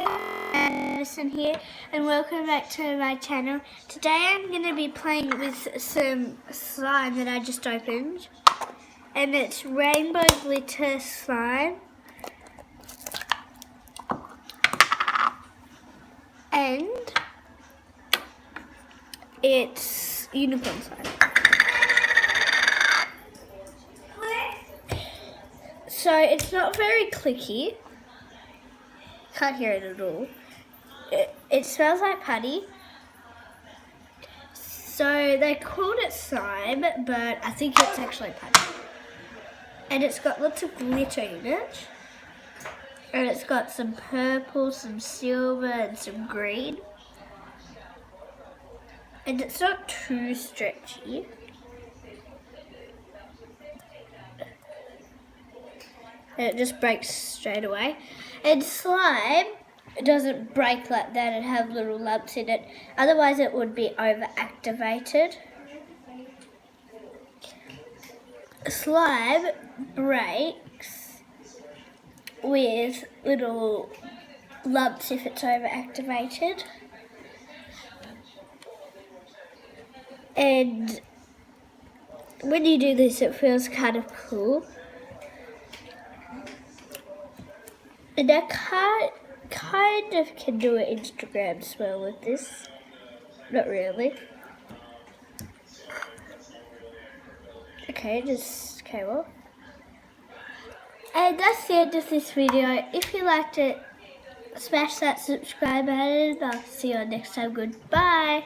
Madison here, and welcome back to my channel. Today I'm going to be playing with some slime that I just opened, and it's rainbow glitter slime, and it's unicorn slime. So it's not very clicky, can't hear it at all. It smells like putty. So they called it slime, but I think it's actually putty. And it's got lots of glitter in it. And it's got some purple, some silver, and some green. And it's not too stretchy. And it just breaks straight away. And slime, it doesn't break like that and have little lumps in it. Otherwise it would be overactivated. Slime breaks with little lumps if it's overactivated. And when you do this, it feels kind of cool. And I kind of can do an Instagram smell with this. Not really. Okay, it just came off. And that's the end of this video. If you liked it, smash that subscribe button and I'll see you next time. Goodbye.